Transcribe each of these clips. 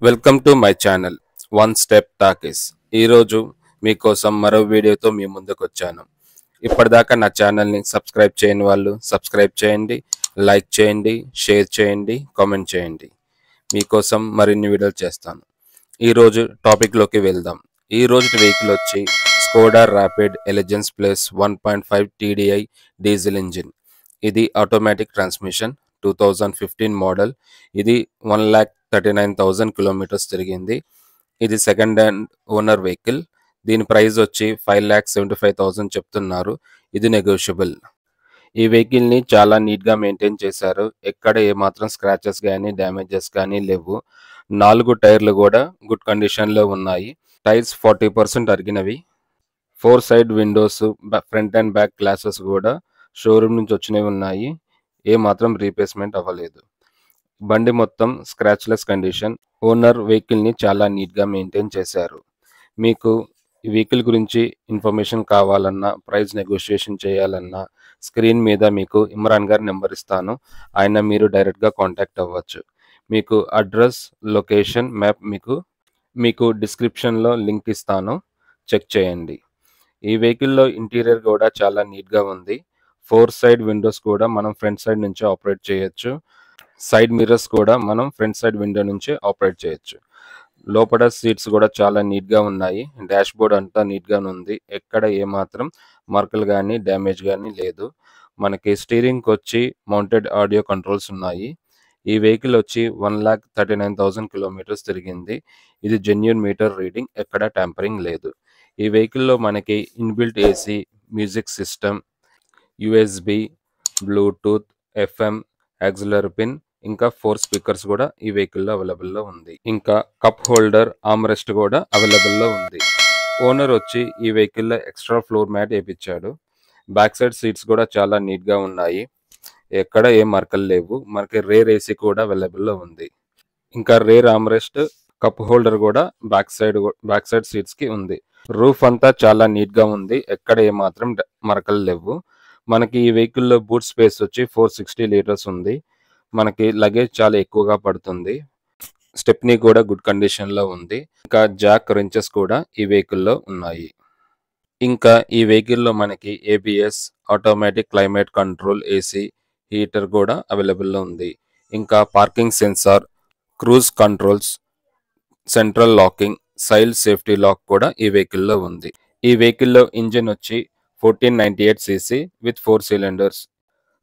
Welcome to my channel one step talkies. ఈరోజు మీకోసం మరో వీడియోతో మీ ముందుకు వచ్చాను. ఇప్పటిదాకా నా ఛానల్ని సబ్స్క్రైబ్ చేయని వాళ్ళు సబ్స్క్రైబ్ చేయండి, లైక్ చేయండి, షేర్ చేయండి, కామెంట్ చేయండి. మీకోసం మరిన్ని వీడియోలు చేస్తాను. ఈరోజు టాపిక్లోకి వెళ్దాం. ఈ రోజు వెహికల్ వచ్చి Skoda rapid elegance plus 1.5 TDI diesel engine. ఇది ఆటోమేటిక్ ట్రాన్స్మిషన్, 2015 మోడల్. ఇది 1,39,000 కిలోమీటర్స్ తిరిగింది. ఇది సెకండ్ హ్యాండ్ ఓనర్ వెహికల్. దీని ప్రైస్ వచ్చి 5,75,000 చెప్తున్నారు. ఇది నెగోషియబుల్. ఈ వెహికల్ని చాలా నీట్గా మెయింటైన్ చేశారు. ఎక్కడ ఏమాత్రం స్క్రాచెస్ కానీ డ్యామేజెస్ కానీ లేవు. 4 టైర్లు కూడా గుడ్ కండిషన్లో ఉన్నాయి. Tyres 40% అరిగినవి. 4 side Windows, front and back glasses కూడా షోరూమ్ నుంచి వచ్చినవి ఉన్నాయి. ఏమాత్రం రీప్లేస్మెంట్ అవ్వలేదు. బండి మొత్తం స్క్రాచ్లెస్ కండిషన్. ఓనర్ వెహికల్ని చాలా నీట్గా మెయింటైన్ చేశారు. మీకు ఈ వెహికల్ గురించి ఇన్ఫర్మేషన్ కావాలన్నా, ప్రైస్ నెగోషియేషన్ చేయాలన్నా స్క్రీన్ మీద మీకు ఇమ్రాన్ గారి నెంబర్ ఇస్తాను. ఆయన మీరు డైరెక్ట్గా కాంటాక్ట్ అవ్వచ్చు. మీకు అడ్రస్, లొకేషన్, మ్యాప్ మీకు డిస్క్రిప్షన్లో లింక్ ఇస్తాను, చెక్ చేయండి. ఈ వెహికల్లో ఇంటీరియర్ కూడా చాలా నీట్గా ఉంది. 4 సైడ్ విండోస్ కూడా మనం ఫ్రంట్ సైడ్ నుంచి ఆపరేట్ చేయొచ్చు. సైడ్ మిర్రర్స్ కూడా మనం ఫ్రంట్ సైడ్ విండో నుంచి ఆపరేట్ చేయొచ్చు. లోపల సీట్స్ కూడా చాలా నీట్గా ఉన్నాయి. డాష్ బోర్డ్ అంతా నీట్గానే ఉంది. ఎక్కడ ఏమాత్రం మార్కులు కానీ డ్యామేజ్ కానీ లేదు. మనకి స్టీరింగ్కి వచ్చి మౌంటెడ్ ఆడియో కంట్రోల్స్ ఉన్నాయి. ఈ వెహికల్ వచ్చి 1,39,000 కిలోమీటర్స్ తిరిగింది. ఇది జెన్యూన్ మీటర్ రీడింగ్, ఎక్కడ ట్యాంపరింగ్ లేదు. ఈ వెహికల్లో మనకి inbuilt AC, music system, USB, Bluetooth, FM, auxiliary pin, ఇంకా 4 స్పీకర్స్ కూడా ఈ వెహికల్లో అవైలబుల్లో ఉంది. ఇంకా కప్ హోల్డర్, ఆర్మ్రెస్ట్ కూడా అవైలబుల్లో ఉంది. ఓనర్ వచ్చి ఈ వెహికల్లో ఎక్స్ట్రా ఫ్లోర్ మ్యాట్ వేయించాడు. బ్యాక్ సైడ్ సీట్స్ కూడా చాలా నీట్గా ఉన్నాయి. ఎక్కడ ఏ మరకలు లేవు. మనకి రేర్ ఏసీ కూడా అవైలబుల్లో ఉంది. ఇంకా రేర్ ఆర్మ్రెస్ట్, కప్ హోల్డర్ కూడా బ్యాక్ సైడ్ సీట్స్కి ఉంది. రూఫ్ అంతా చాలా నీట్గా ఉంది. ఎక్కడ ఏమాత్రం మరకలు లేవు. మనకి ఈ వెహికల్లో బూట్ స్పేస్ వచ్చి 460 లీటర్స్ ఉంది. మనకి లగేజ్ చాలా ఎక్కువగా పడుతుంది. స్టెప్నీ కూడా గుడ్ కండిషన్లో ఉంది. ఇంకా జాక్ రెంచెస్ కూడా ఈ వెహికల్లో ఉన్నాయి. ఇంకా ఈ వెహికల్లో మనకి ABS, automatic climate control, AC, heater కూడా అవైలబుల్లో ఉంది. ఇంకా parking sensor, cruise controls, central locking, child safety lock కూడా ఈ వెహికల్లో ఉంది. ఈ వెహికల్లో ఇంజిన్ వచ్చి 1498 cc విత్ 4 cylinders.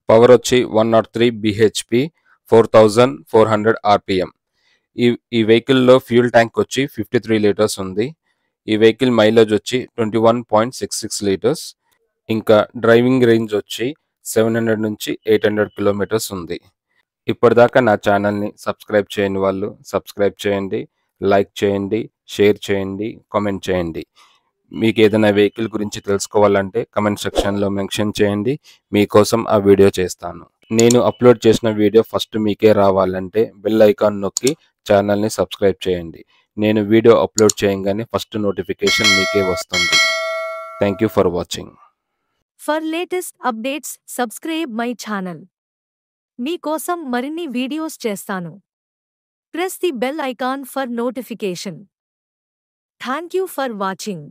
పవర్ వచ్చి 103 bhp, 4400 rpm. ఈ వెహికల్లో ఫ్యూల్ ట్యాంక్ వచ్చి 53 లీటర్స్ ఉంది. ఈ వెహికల్ మైలేజ్ వచ్చి 21.66 లీటర్స్. ఇంకా డ్రైవింగ్ రేంజ్ వచ్చి 700 నుంచి 800 కిలోమీటర్స్ ఉంది. ఇప్పటిదాకా నా ఛానల్ని సబ్స్క్రైబ్ చేయని వాళ్ళు సబ్స్క్రైబ్ చేయండి, లైక్ చేయండి, షేర్ చేయండి, కామెంట్ చేయండి. మీకు ఏదైనా వెహికల్ గురించి తెలుసుకోవాలంటే కమెంట్ సెక్షన్లో మెన్షన్ చేయండి. మీకోసం ఆ వీడియో చేస్తాను. నేను అప్లోడ్ చేసిన వీడియో ఫస్ట్ మీకే రావాలంటే బెల్ ఐకాన్ నొక్కి ఛానల్ని సబ్స్క్రైబ్ చేయండి. నేను వీడియో అప్లోడ్ చేయగానే ఫస్ట్ నోటిఫికేషన్ మీకే వస్తుంది. Thank you for watching. For latest updates, subscribe my channel. మీకోసం మరిన్ని వీడియోస్ చేస్తాను. Press the bell icon for notification. Thank you for watching.